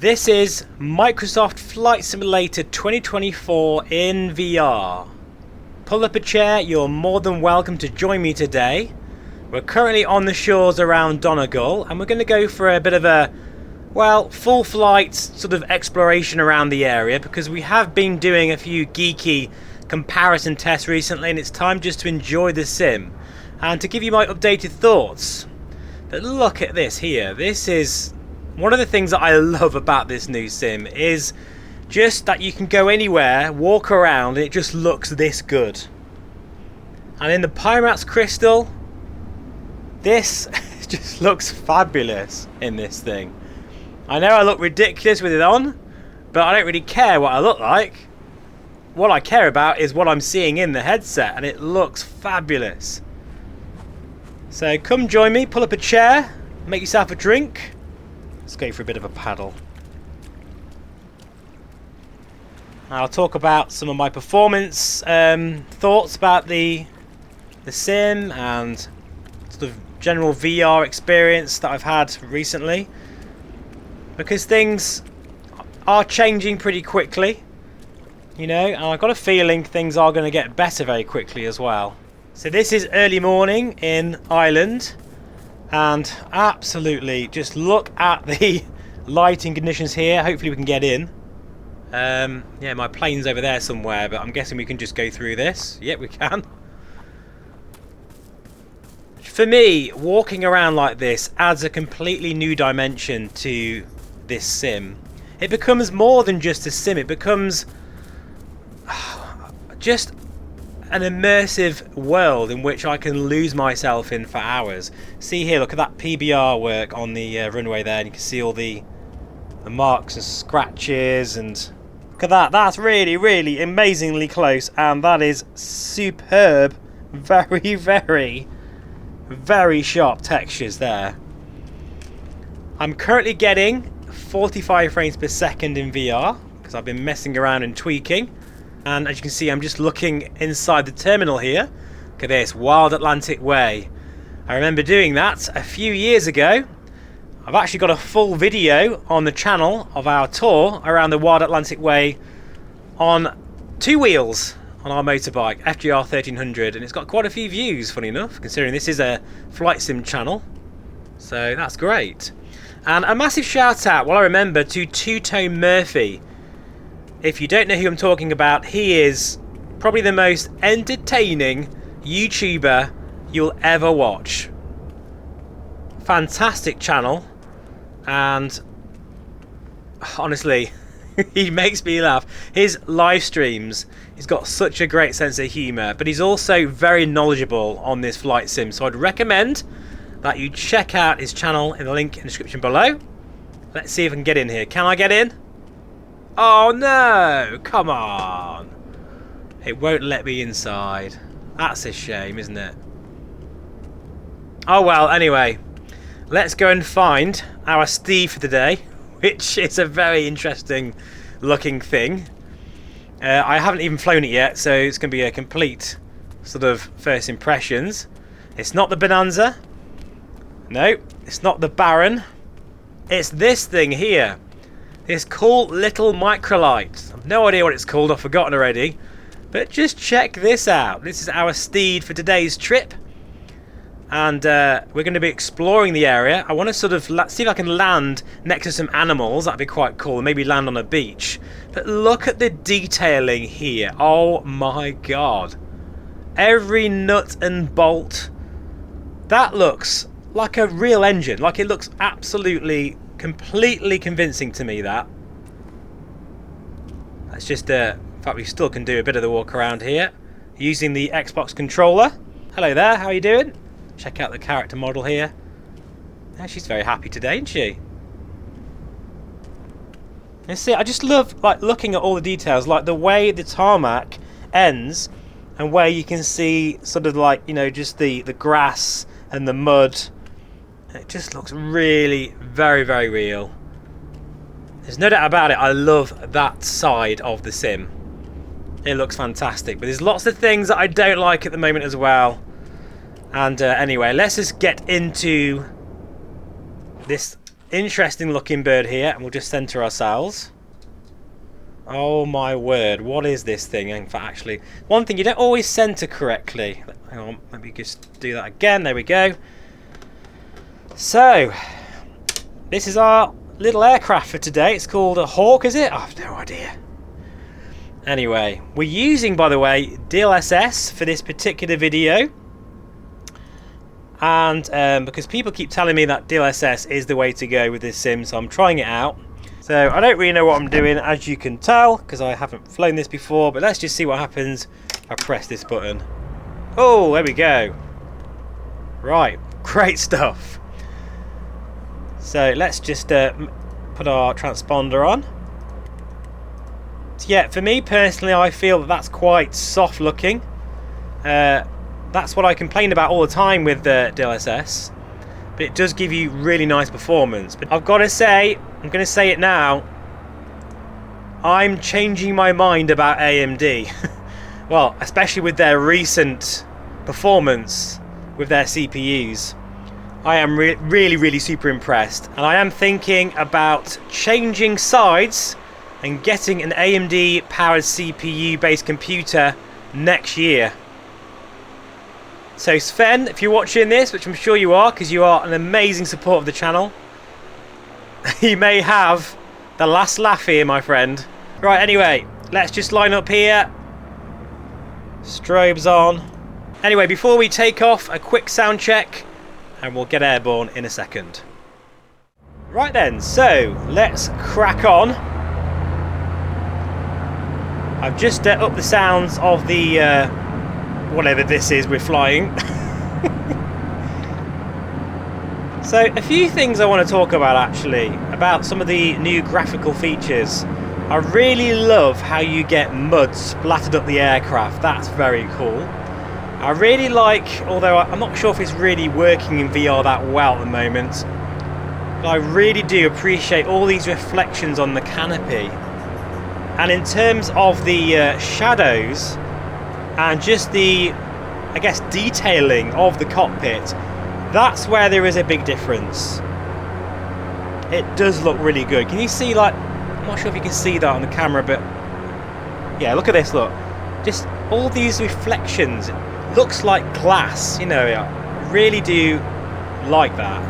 This is Microsoft Flight Simulator 2024 in VR. Pull up a chair, you're more than welcome to join me today. We're currently on the shores around Donegal and we're going to go for a bit of a, well, full flight sort of exploration around the area because we have been doing a few geeky comparison tests recently and it's time just to enjoy the sim and to give you my updated thoughts. But look at this here. This is one of the things that I love about this new sim is just that you can go anywhere, walk around, and it just looks this good. And in the Pimax Crystal, this just looks fabulous in this thing. I know I look ridiculous with it on, but I don't really care what I look like. What I care about is what I'm seeing in the headset, and it looks fabulous. So come join me, pull up a chair, make yourself a drink. Let's go for a bit of a paddle. I'll talk about some of my performance thoughts about the sim and sort of general VR experience that I've had recently. Because things are changing pretty quickly, you know, and I've got a feeling things are going to get better very quickly as well. So this is early morning in Ireland. And absolutely, just look at the lighting conditions here. Hopefully we can get in. Yeah, my plane's over there somewhere, but I'm guessing we can just go through this. Yep, we can. For me, walking around like this adds a completely new dimension to this sim. It becomes more than just a sim. It becomes just an immersive world in which I can lose myself in for hours. See here, look at that PBR work on the runway there, and you can see all the marks and scratches, and look at that. That's really, really amazingly close, and that is superb. Very, very, very sharp textures there. I'm currently getting 45 frames per second in VR because I've been messing around and tweaking. And as you can see, I'm just looking inside the terminal here. Look at this, Wild Atlantic Way. I remember doing that a few years ago. I've actually got a full video on the channel of our tour around the Wild Atlantic Way on two wheels on our motorbike, FGR 1300, and it's got quite a few views, funny enough, considering this is a flight sim channel. So that's great. And a massive shout out, well I remember, to Two-Tone Murphy. If you don't know who I'm talking about, he is probably the most entertaining YouTuber you'll ever watch. Fantastic channel, and honestly, he makes me laugh. His live streams, he's got such a great sense of humour, but he's also very knowledgeable on this flight sim, so I'd recommend that you check out his channel in the link in the description below. Let's see if I can get in here. Can I get in? Oh no, come on. It won't let me inside. That's a shame, isn't it? Oh well, anyway. Let's go and find our Steve for today, which is a very interesting looking thing. I haven't even flown it yet, so it's going to be a complete sort of first impressions. It's not the Bonanza. No, it's not the Baron. It's this thing here. This cool little Microlight. I've no idea what it's called, I've forgotten already. But just check this out. This is our steed for today's trip. And we're going to be exploring the area. I want to sort of see if I can land next to some animals. That'd be quite cool. Maybe land on a beach. But look at the detailing here. Oh my god. Every nut and bolt. That looks like a real engine. Like it looks absolutely completely convincing to me. That's just in fact we still can do a bit of the walk around here using the Xbox controller. Hello there, how are you doing? Check out the character model here. Yeah, she's very happy today, isn't she? You see, I just love like looking at all the details, like the way the tarmac ends and where you can see sort of like, you know, just the grass and the mud. It just looks really very, very real. There's no doubt about it, I love that side of the sim. It looks fantastic, but there's lots of things that I don't like at the moment as well. And anyway, let's just get into this interesting looking bird here, and we'll just center ourselves. Oh my word, what is this thing? In fact, actually, one thing, you don't always center correctly. Hang on, let me just do that again. There we go. So, this is our little aircraft for today. It's called a Hawk, is it? I have no idea. Anyway, we're using, by the way, DLSS for this particular video. And because people keep telling me that DLSS is the way to go with this sim, so I'm trying it out. So I don't really know what I'm doing, as you can tell, because I haven't flown this before, but let's just see what happens if I press this button. Oh, there we go. Right, great stuff. So let's just put our transponder on. So yeah, for me personally, I feel that that's quite soft looking. That's what I complain about all the time with the DLSS, but it does give you really nice performance. But I've got to say, I'm going to say it now, I'm changing my mind about AMD. Well, especially with their recent performance with their CPUs. I am really super impressed, and I am thinking about changing sides and getting an AMD powered CPU based computer next year. So Sven, if you're watching this, which I'm sure you are, because you are an amazing support of the channel, you may have the last laugh here, my friend. Right, anyway, let's just line up here. Strobes on. Anyway, before we take off, a quick sound check, and we'll get airborne in a second. Right then, so let's crack on. I've just upped the sounds of the whatever this is we're flying. So a few things I want to talk about, actually, about some of the new graphical features. I really love how you get mud splattered up the aircraft. That's very cool. I really like, although I'm not sure if it's really working in VR that well at the moment, but I really do appreciate all these reflections on the canopy. And in terms of the shadows and just the, I guess, detailing of the cockpit, that's where there is a big difference. It does look really good. Can you see, like, I'm not sure if you can see that on the camera, but yeah, look at this, look. Just all these reflections. It looks like glass, you know. I really do like that.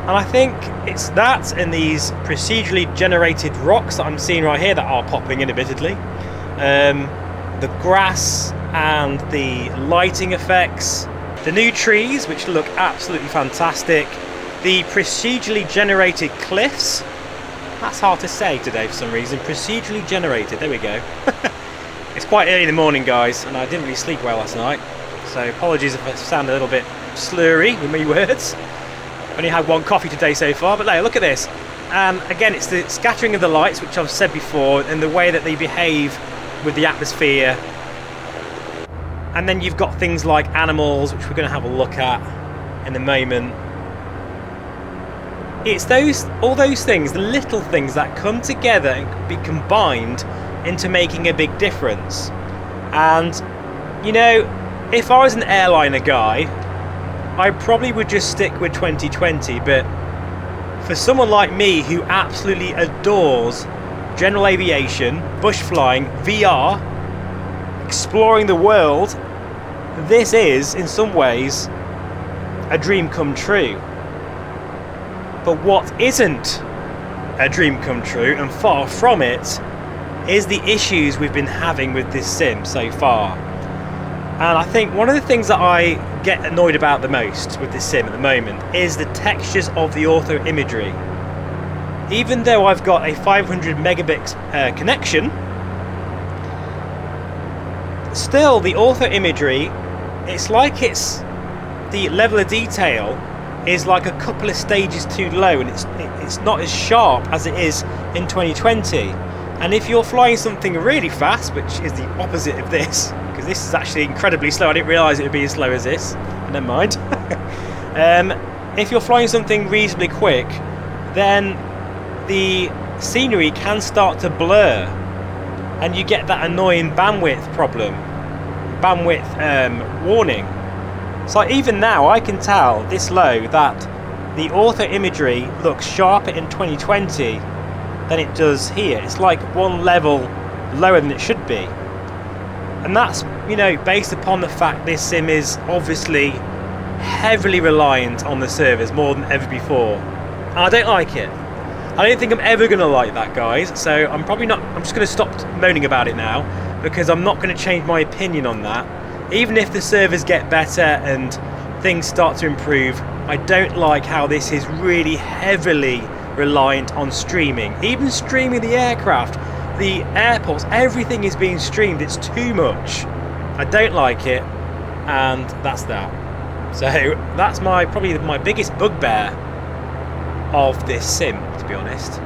And I think it's that and these procedurally generated rocks that I'm seeing right here that are popping in admittedly. The grass and the lighting effects. The new trees, which look absolutely fantastic. The procedurally generated cliffs. That's hard to say today for some reason. Procedurally generated, there we go. It's quite early in the morning, guys, and I didn't really sleep well last night. So apologies if I sound a little bit slurry with my words. I've only had one coffee today so far, but look at this. And again, it's the scattering of the lights, which I've said before, and the way that they behave with the atmosphere. And then you've got things like animals, which we're going to have a look at in a moment. It's all those things, the little things that come together and be combined into making a big difference. And, you know, if I was an airliner guy, I probably would just stick with 2020, but for someone like me who absolutely adores general aviation, bush flying, VR, exploring the world, this is, in some ways, a dream come true. But what isn't a dream come true, and far from it, is the issues we've been having with this sim so far. And I think one of the things that I get annoyed about the most with this sim at the moment is the textures of the ortho imagery. Even though I've got a 500 megabits connection, still the ortho imagery, it's like the level of detail is like a couple of stages too low, and it's not as sharp as it is in 2020. And if you're flying something really fast, which is the opposite of this, because this is actually incredibly slow, I didn't realise it would be as slow as this, never mind. If you're flying something reasonably quick, then the scenery can start to blur, and you get that annoying bandwidth problem, bandwidth warning. So even now I can tell this low that the auto imagery looks sharper in 2020 than it does here. It's like one level lower than it should be. And that's, you know, based upon the fact this sim is obviously heavily reliant on the servers more than ever before. And I don't like it. I don't think I'm ever going to like that, guys. So I'm just going to stop moaning about it now, because I'm not going to change my opinion on that. Even if the servers get better and things start to improve, I don't like how this is really heavily reliant on streaming. Even streaming the aircraft, the airports, everything is being streamed. It's too much. I don't like it, and that's that. So that's probably my biggest bugbear of this sim, to be honest.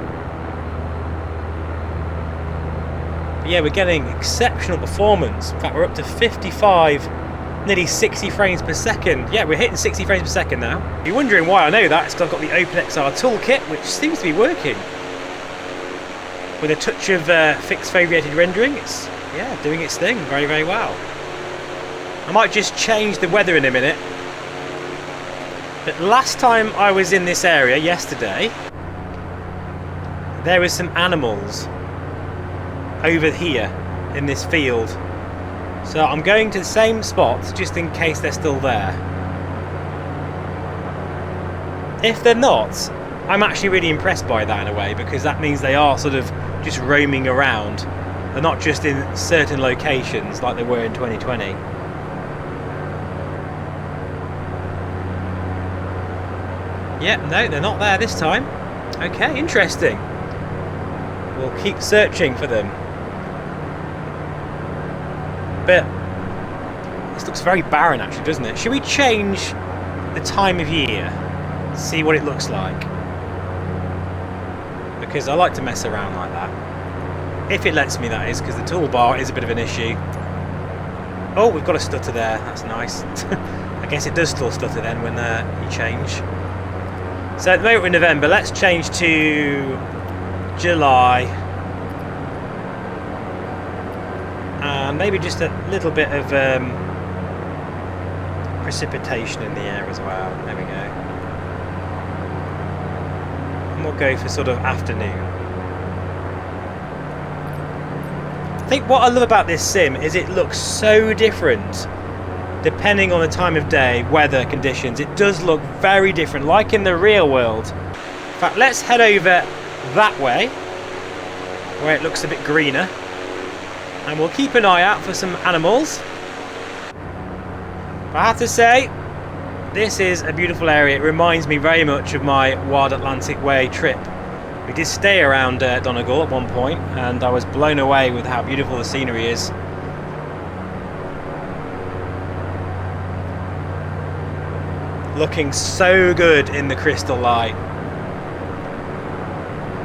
But yeah, we're getting exceptional performance. In fact, we're up to 55, nearly 60 frames per second. Yeah, we're hitting 60 frames per second now. If you're wondering why I know that, it's because I've got the OpenXR toolkit, which seems to be working. With a touch of fixed foveated rendering, it's, yeah, doing its thing very, very well. I might just change the weather in a minute. But last time I was in this area, yesterday, there was some animals over here in this field. So I'm going to the same spot just in case they're still there. If they're not, I'm actually really impressed by that in a way, because that means they are sort of just roaming around. They're not just in certain locations like they were in 2020. Yep, no, they're not there this time. Okay, interesting. We'll keep searching for them. But this looks very barren actually, doesn't it? Should we change the time of year? See what it looks like. Because I like to mess around like that. If it lets me, that is, because the toolbar is a bit of an issue. Oh, we've got a stutter there. That's nice. I guess it does still stutter then when you change. So at the moment we're in November, let's change to July. And maybe just a little bit of precipitation in the air as well. There we go. And we'll go for sort of afternoon. I think what I love about this sim is it looks so different depending on the time of day, weather conditions. It does look very different, like in the real world. In fact, let's head over that way, where it looks a bit greener, and we'll keep an eye out for some animals. But I have to say, this is a beautiful area. It reminds me very much of my Wild Atlantic Way trip. We did stay around Donegal at one point, and I was blown away with how beautiful the scenery is. Looking so good in the crystal light.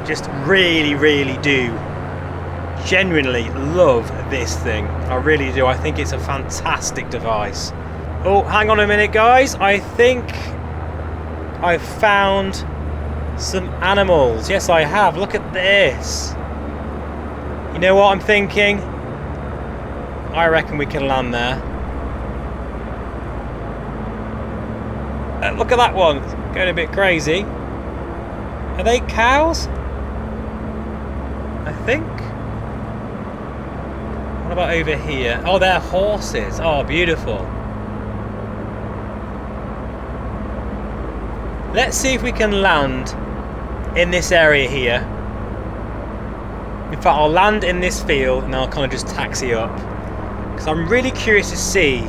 Just really, really do genuinely love this thing. I really do. I think it's a fantastic device. Oh, hang on a minute, guys. I think I've found some animals. Yes, I have. Look at this. You know what I'm thinking? I reckon we can land there. Look at that one, it's going a bit crazy. Are they cows? I think. What about over here? Oh, they're horses. Oh, beautiful. Let's see if we can land in this area here. In fact, I'll land in this field and I'll kind of just taxi up, because I'm really curious to see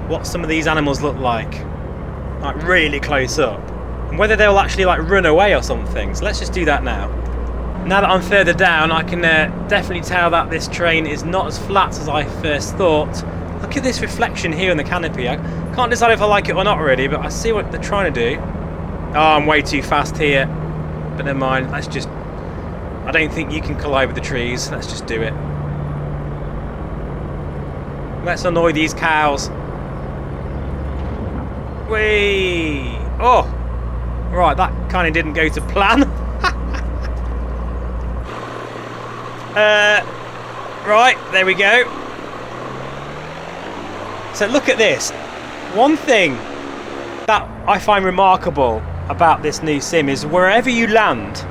what some of these animals look like really close up, and whether they'll actually like run away or something. So let's just do that now. Now that I'm further down, I can definitely tell that this terrain is not as flat as I first thought. Look at this reflection here in the canopy. I can't decide if I like it or not really, but I see what they're trying to do. Oh, I'm way too fast here, but never mind. Let's just, I don't think you can collide with the trees. Let's just do it. Let's annoy these cows. Whee! Oh! Right, that kind of didn't go to plan. Right, there we go. So look at this. One thing that I find remarkable about this new sim is wherever you land,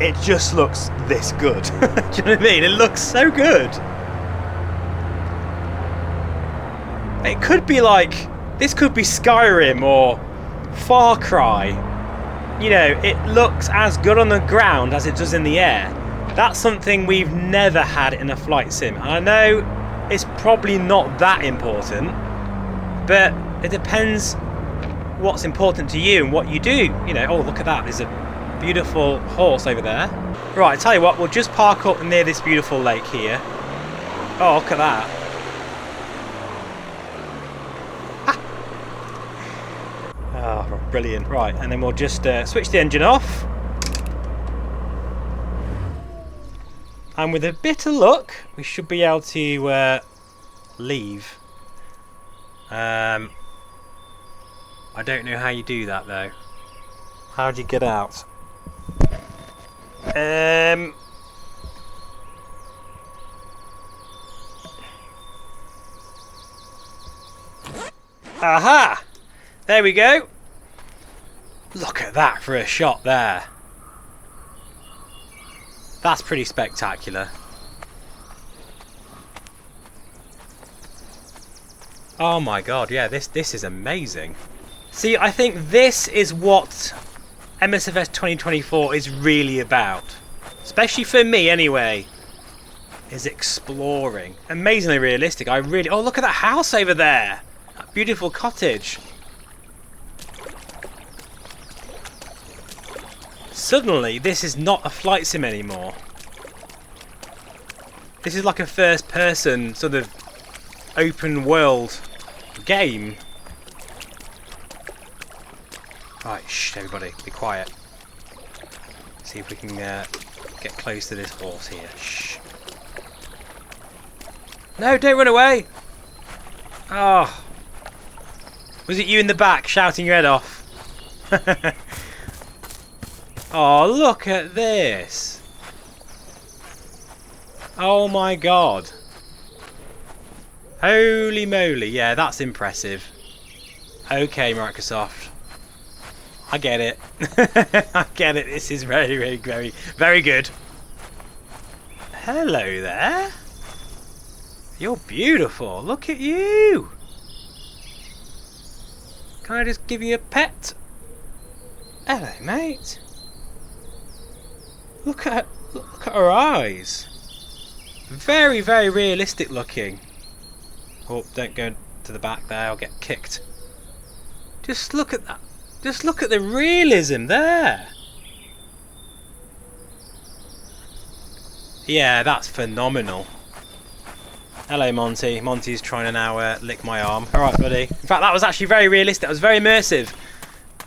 it just looks this good. Do you know what I mean? It looks so good. It could be like, this could be Skyrim or Far Cry. You know, it looks as good on the ground as it does in the air. That's something we've never had in a flight sim. And I know it's probably not that important, but it depends what's important to you and what you do. You know, oh, look at that. There's a beautiful horse over there. Right, I tell you what, we'll just park up near this beautiful lake here. Oh, look at that. Oh, brilliant. Right, and then we'll just switch the engine off. And with a bit of luck, we should be able to leave. I don't know how you do that though. How do you get out? Aha! There we go. Look at that for a shot there. That's pretty spectacular. Oh my god, yeah, this is amazing. See, I think this is what MSFS 2024 is really about. Especially for me anyway. Is exploring. Amazingly realistic. Oh, look at that house over there. That beautiful cottage. Suddenly, this is not a flight sim anymore. This is like a first person sort of open world game. Right, shh, everybody, be quiet. See if we can get close to this horse here. Shh. No, don't run away! Oh. Was it you in the back shouting your head off? Oh, look at this! Oh my god. Holy moly, yeah, that's impressive. Okay, Microsoft. I get it. I get it. This is very, very, very, very good. Hello there. You're beautiful. Look at you. Can I just give you a pet? Hello, mate. Look at her eyes. Very, very realistic looking. Oh, don't go to the back there. I'll get kicked. Just look at that. Just look at the realism there. Yeah, that's phenomenal. Hello, Monty. Monty's trying to now lick my arm. Alright, buddy. In fact, that was actually very realistic. It was very immersive.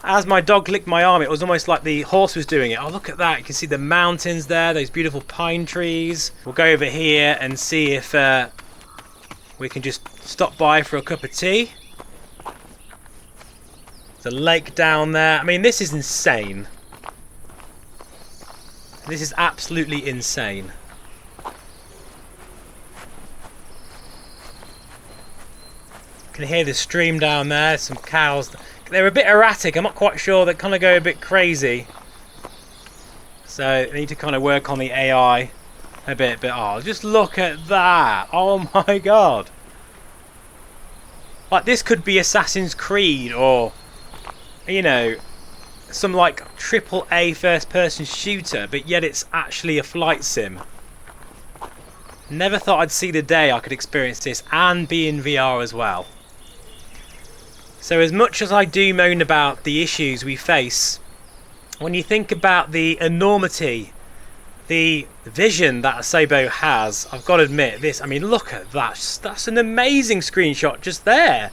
As my dog licked my arm, it was almost like the horse was doing it. Oh, look at that. You can see the mountains there, those beautiful pine trees. We'll go over here and see if we can just stop by for a cup of tea. The lake down there. I mean, this is insane. This is absolutely insane. You can hear the stream down there. Some cows. They're a bit erratic. I'm not quite sure. They kind of go a bit crazy. So I need to kind of work on the AI a bit. But oh, just look at that. Oh my god. Like, this could be Assassin's Creed or, you know, some like AAA first person shooter, but yet it's actually a flight sim. Never thought I'd see the day I could experience this and be in VR as well. So as much as I do moan about the issues we face, when you think about the enormity, the vision that Asobo has, I've got to admit this, I mean, look at that. That's an amazing screenshot just there.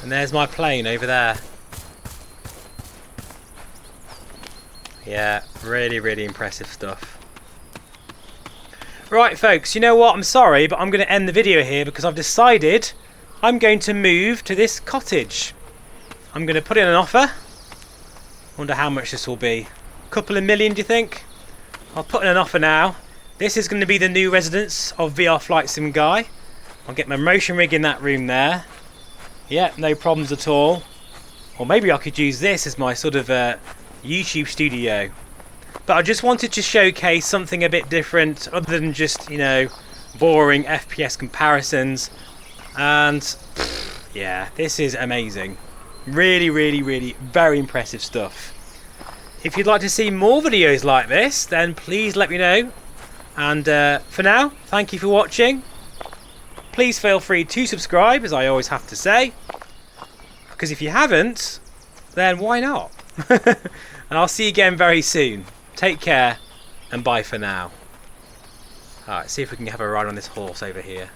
And there's my plane over there. Yeah, really, really impressive stuff. Right, folks, you know what? I'm sorry, but I'm going to end the video here because I've decided I'm going to move to this cottage. I'm going to put in an offer. Wonder how much this will be. A couple of million, do you think? I'll put in an offer now. This is going to be the new residence of VR Flight Sim Guy. I'll get my motion rig in that room there. Yeah, no problems at all. Or maybe I could use this as my sort of YouTube studio. But I just wanted to showcase something a bit different other than just, you know, boring FPS comparisons. And yeah, this is amazing. Really, really, really very impressive stuff. If you'd like to see more videos like this, then please let me know. And for now, thank you for watching. Please feel free to subscribe, as I always have to say. Because if you haven't, then why not? And I'll see you again very soon. Take care, and bye for now. Alright, see if we can have a ride on this horse over here.